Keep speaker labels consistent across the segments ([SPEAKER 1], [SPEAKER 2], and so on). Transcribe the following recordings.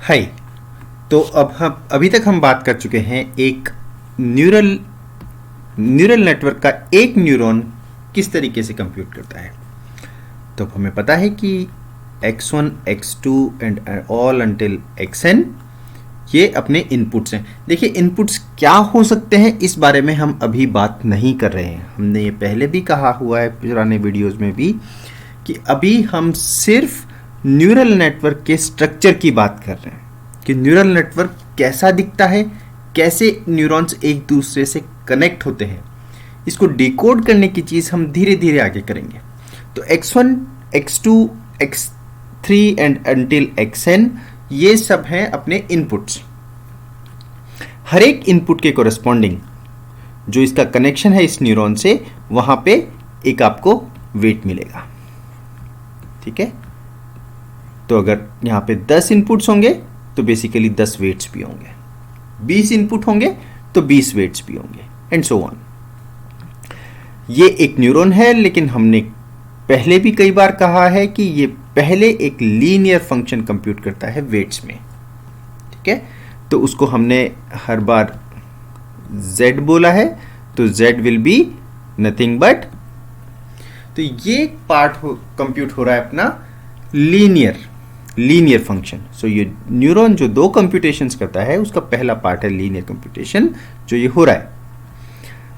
[SPEAKER 1] हाय। तो अब हम अभी तक हम बात कर चुके हैं एक न्यूरल नेटवर्क का एक न्यूरॉन किस तरीके से कंप्यूट करता है। तो हमें पता है कि x1, x2 and all until xn ये अपने इनपुट्स हैं। देखिए इनपुट्स क्या हो सकते हैं इस बारे में हम अभी बात नहीं कर रहे हैं। हमने ये पहले भी कहा हुआ है पुराने वीडियोस में भी कि अभी हम सिर्फ न्यूरल नेटवर्क के स्ट्रक्चर की बात कर रहे हैं कि न्यूरल नेटवर्क कैसा दिखता है, कैसे न्यूरॉन्स एक दूसरे से कनेक्ट होते हैं। इसको डिकोड करने की चीज़ हम धीरे धीरे आगे करेंगे। तो x1, x2, x3 and until xn ये सब हैं अपने इनपुट्स। हर एक इनपुट के कोरस्पॉन्डिंग जो इसका कनेक्शन है इस न्यूरॉन से, वहां पे एक आपको वेट मिलेगा। ठीक है, तो अगर यहां पे 10 इनपुट्स होंगे तो बेसिकली 10 वेट्स भी होंगे, 20 इनपुट होंगे तो 20 वेट्स भी होंगे एंड सो ऑन। ये एक न्यूरॉन है, लेकिन हमने पहले भी कई बार कहा है कि ये पहले एक लीनियर फंक्शन कंप्यूट करता है वेट्स में। ठीक है, तो उसको हमने हर बार z बोला है, तो z will be nothing but, तो ये पार्ट कंप्यूट हो रहा है अपना लीनियर फंक्शन। सो ये न्यूरॉन जो दो कंप्यूटेशंस करता है उसका पहला पार्ट है लीनियर कंप्यूटेशन जो ये हो रहा है।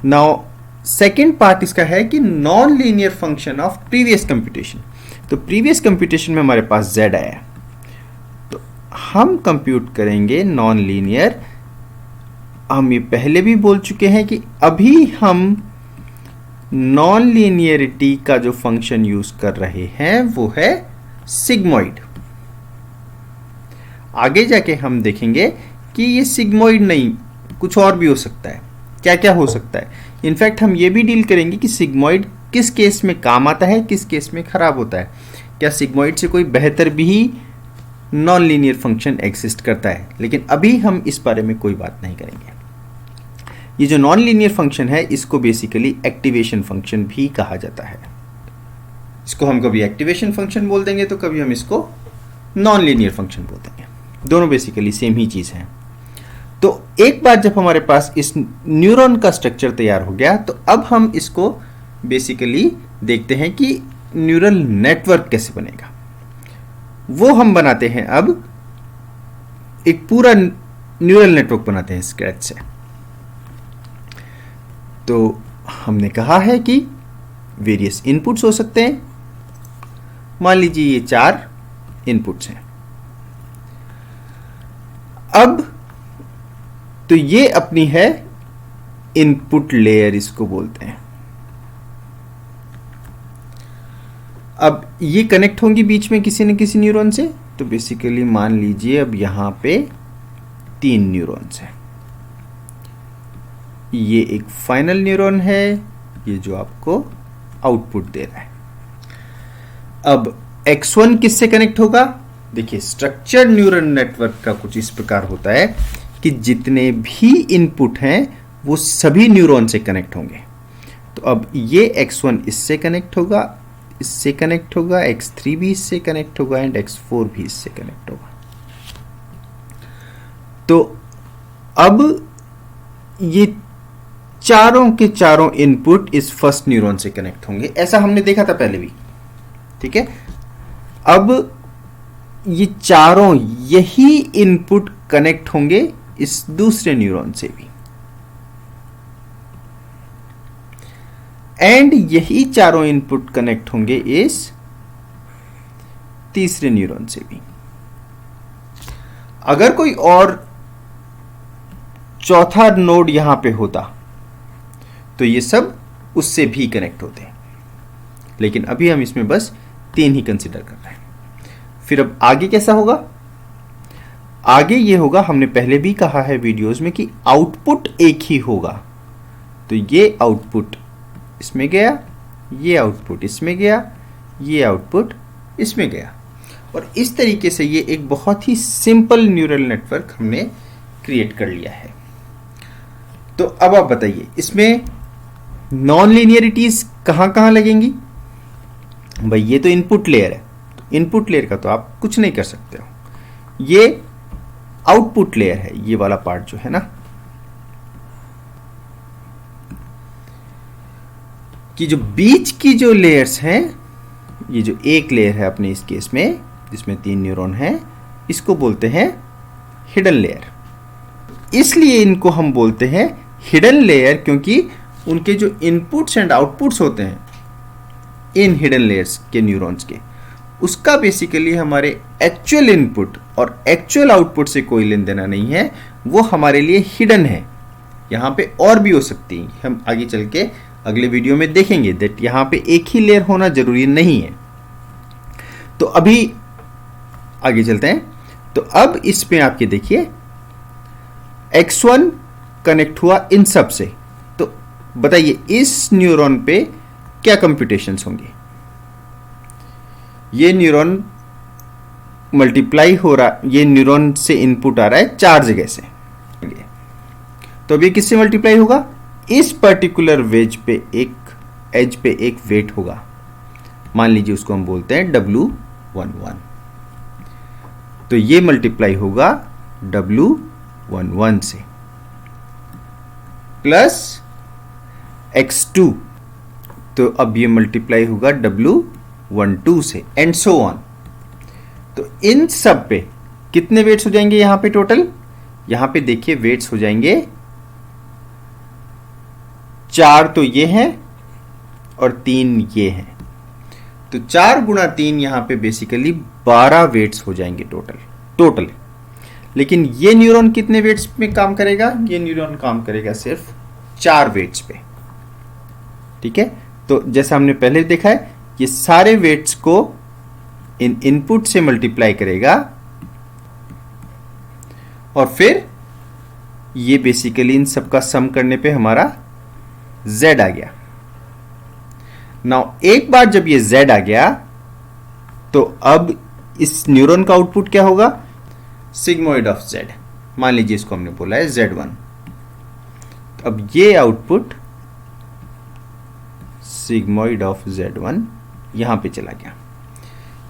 [SPEAKER 1] नाउ सेकेंड पार्ट इसका है कि non linear function of previous computation. तो प्रीवियस कंप्यूटेशन में हमारे पास z आया, तो हम कंप्यूट करेंगे नॉन लीनियर। हम ये पहले भी बोल चुके हैं कि अभी हम नॉन लीनियरिटी का जो फंक्शन यूज कर रहे हैं वो है सिग्मॉइड। आगे जाके हम देखेंगे कि ये सिग्मॉइड नहीं, कुछ और भी हो सकता है। क्या क्या हो सकता है, इनफैक्ट हम ये भी डील करेंगे कि सिग्मॉइड किस केस में काम आता है, किस केस में खराब होता है। क्या सिग्मॉइड से कोई बेहतर भी नॉन लीनियर फंक्शन एग्जिस्ट करता है, लेकिन अभी हम इस बारे में कोई बात नहीं करेंगे। ये जो नॉन लीनियर फंक्शन है इसको बेसिकली एक्टिवेशन फंक्शन भी कहा जाता है। इसको हम कभी एक्टिवेशन फंक्शन बोल देंगे तो कभी हम इसको नॉन लीनियर फंक्शन बोल देंगे, दोनों बेसिकली सेम ही चीज है। तो एक बार जब हमारे पास इस न्यूरॉन का स्ट्रक्चर तैयार हो गया, तो अब हम इसको बेसिकली देखते हैं कि न्यूरल नेटवर्क कैसे बनेगा। वो हम बनाते हैं, अब एक पूरा न्यूरल नेटवर्क बनाते हैं स्क्रैच से। तो हमने कहा है कि वेरियस इनपुट्स हो सकते हैं। मान लीजिए ये 4 इनपुट्स हैं। अब तो ये अपनी है इनपुट लेयर, इसको बोलते हैं। अब ये कनेक्ट होंगी बीच में किसी न किसी न्यूरॉन से। तो बेसिकली मान लीजिए अब यहां पे 3 न्यूरॉन्स हैं। ये एक फाइनल न्यूरॉन है, ये जो आपको आउटपुट दे रहा है। अब x1 किससे कनेक्ट होगा? देखिए स्ट्रक्चर न्यूरल नेटवर्क का कुछ इस प्रकार होता है कि जितने भी इनपुट हैं वो सभी न्यूरॉन से कनेक्ट होंगे। तो अब ये x1 इससे कनेक्ट होगा, इससे कनेक्ट होगा, x3 भी इससे कनेक्ट होगा एंड x4 भी इससे कनेक्ट होगा। तो अब ये चारों के चारों इनपुट इस फर्स्ट न्यूरॉन से कनेक्ट होंगे। ऐसा हमने देखा था पहले भी। ठीक है, अब ये चारों यही इनपुट कनेक्ट होंगे इस दूसरे न्यूरॉन से भी, एंड यही चारों इनपुट कनेक्ट होंगे इस तीसरे न्यूरॉन से भी। अगर कोई और चौथा नोड यहां पे होता तो ये सब उससे भी कनेक्ट होते हैं, लेकिन अभी हम इसमें बस 3 ही कंसिडर कर रहे हैं। फिर अब आगे कैसा होगा? आगे ये होगा, हमने पहले भी कहा है वीडियोस में कि आउटपुट एक ही होगा। तो ये आउटपुट इसमें गया, ये आउटपुट इसमें गया, ये आउटपुट इसमें गया, और इस तरीके से ये एक बहुत ही सिंपल न्यूरल नेटवर्क हमने क्रिएट कर लिया है। तो अब आप बताइए इसमें नॉन लीनियरिटीज कहां कहां लगेंगी? भाई ये तो इनपुट लेयर है, तो इनपुट लेयर का तो आप कुछ नहीं कर सकते हो। ये आउटपुट लेयर है, ये वाला पार्ट जो है ना, कि जो बीच की जो लेयर्स हैं, ये जो एक लेयर है अपने इस केस में जिसमें 3 न्यूरॉन हैं, इसको बोलते हैं हिडन लेयर। इसलिए इनको हम बोलते हैं हिडन लेयर क्योंकि उनके जो इनपुट्स एंड आउटपुट्स होते हैं इन हिडन लेयर्स के न्यूरॉन्स के, उसका बेसिकली हमारे एक्चुअल इनपुट और एक्चुअल आउटपुट से कोई लेन देना नहीं है, वो हमारे लिए हिडन है। यहाँ पे और भी हो सकती है, हम आगे चल के अगले वीडियो में देखेंगे दैट यहाँ पे एक ही लेयर होना जरूरी नहीं है। तो अभी आगे चलते हैं। तो अब इसमें आपके देखिए X1 कनेक्ट हुआ इन सब से, तो बताइए इस न्यूरॉन पे क्या कंप्यूटेशंस होंगे। ये न्यूरॉन मल्टीप्लाई हो रहा, ये न्यूरॉन से इनपुट आ रहा है 4 जगह से, तो अब ये किससे मल्टीप्लाई होगा, इस पर्टिकुलर वेज पे एक एज पे एक वेट होगा, मान लीजिए उसको हम बोलते हैं W11, तो ये मल्टीप्लाई होगा W11 से प्लस X2, तो अब ये मल्टीप्लाई होगा W12 से एंड सो ऑन। तो इन सब पे कितने वेट्स हो जाएंगे यहां पे टोटल, यहां पे देखिए वेट्स हो जाएंगे 4, तो ये हैं और 3 ये हैं, तो 4 गुणा 3 यहां पे बेसिकली 12 वेट्स हो जाएंगे टोटल। लेकिन ये न्यूरॉन कितने वेट्स में काम करेगा, ये न्यूरॉन काम करेगा सिर्फ 4 वेट्स पे, ठीक है। तो जैसा हमने पहले देखा है, ये सारे वेट्स को इन इनपुट से मल्टीप्लाई करेगा और फिर ये बेसिकली इन सबका सम करने पे हमारा Z आ गया। नाउ एक बार जब ये Z आ गया तो अब इस न्यूरॉन का आउटपुट क्या होगा, सिग्मोइड ऑफ Z, मान लीजिए इसको हमने बोला है Z1, तो अब ये आउटपुट सिग्मोइड ऑफ Z1 यहां पे चला गया।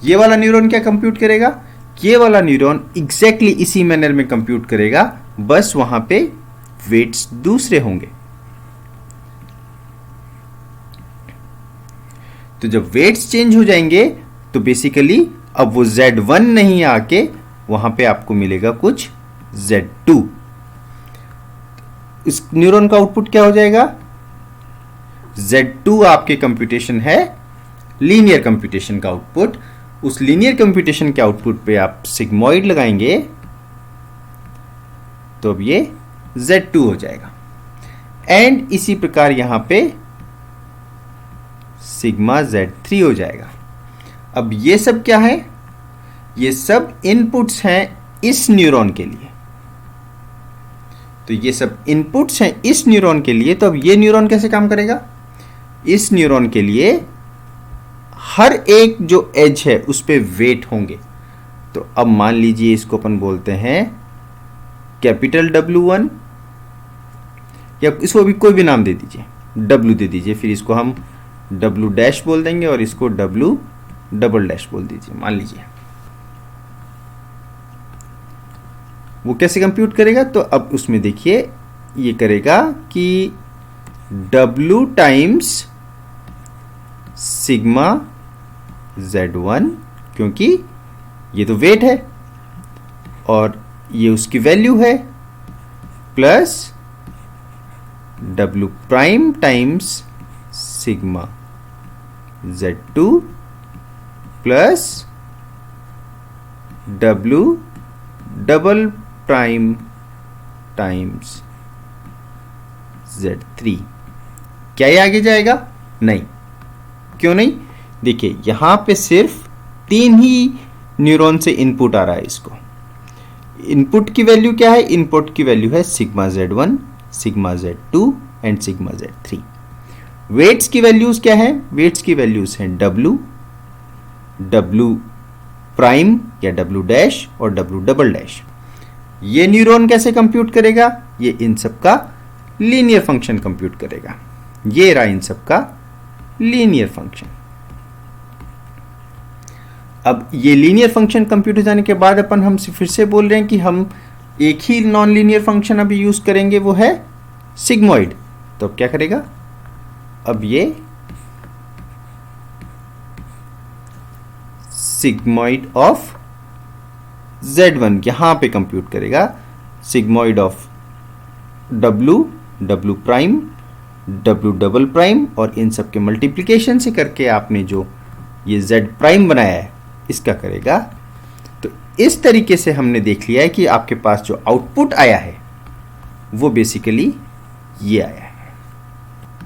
[SPEAKER 1] ये वाला न्यूरॉन क्या कंप्यूट करेगा, ये वाला न्यूरॉन एग्जैक्टली इसी मैनर में कंप्यूट करेगा, बस वहां पे वेट्स दूसरे होंगे। तो जब वेट्स चेंज हो जाएंगे तो बेसिकली अब वो Z1 नहीं आके वहां पे आपको मिलेगा कुछ Z2। इस न्यूरॉन का आउटपुट क्या हो जाएगा, Z2 आपके कंप्यूटेशन है लीनियर कंप्यूटेशन का आउटपुट। उस लीनियर कंप्यूटेशन के आउटपुट पे आप सिग्मोइड लगाएंगे तो अब ये Z2 हो जाएगा। एंड इसी प्रकार यहां पे सिग्मा Z3 हो जाएगा। अब ये सब क्या है, ये सब इनपुट्स हैं इस न्यूरॉन के लिए, तो ये सब इनपुट्स हैं इस न्यूरॉन के लिए। तो अब ये न्यूरॉन कैसे काम करेगा, इस न्यूरॉन के लिए हर एक जो एज है उस पे वेट होंगे। तो अब मान लीजिए इसको अपन बोलते हैं कैपिटल W1, या इसको भी कोई भी नाम दे दीजिए, W दे दीजिए, फिर इसको हम W डैश बोल देंगे और इसको W डबल डैश बोल दीजिए। मान लीजिए वो कैसे कंप्यूट करेगा, तो अब उसमें देखिए ये करेगा कि W टाइम्स सिग्मा Z1, क्योंकि ये तो वेट है और ये उसकी वैल्यू है, plus W prime times sigma Z2 plus W double prime times Z3। क्या ये आगे जाएगा, नहीं, क्यों नहीं, देखिए यहां पे सिर्फ 3 ही न्यूरॉन से इनपुट आ रहा है। इसको इनपुट की वैल्यू क्या है, इनपुट की वैल्यू है sigma Z1, sigma Z2 and sigma Z3। Weights की वैल्यूज क्या है, वेट्स की वैल्यूज हैं W प्राइम या W डैश और W डबल डैश। ये न्यूरॉन कैसे कंप्यूट करेगा, ये इन सब का लीनियर फंक्शन कंप्यूट करेगा। ये रहा इन सब का लीनियर फंक्शन। अब ये लीनियर फंक्शन कंप्यूट हो जाने के बाद अपन हम फिर से बोल रहे हैं कि हम एक ही नॉन लीनियर फंक्शन अभी यूज करेंगे, वो है सिग्मॉइड। तो अब क्या करेगा, अब ये सिग्मॉइड ऑफ z1 यहां पे कंप्यूट करेगा, sigmoid of w, w prime, w double prime, और इन सब के मल्टीप्लिकेशन से करके आपने जो ये z प्राइम बनाया है इसका करेगा। तो इस तरीके से हमने देख लिया है कि आपके पास जो आउटपुट आया है वो बेसिकली ये आया।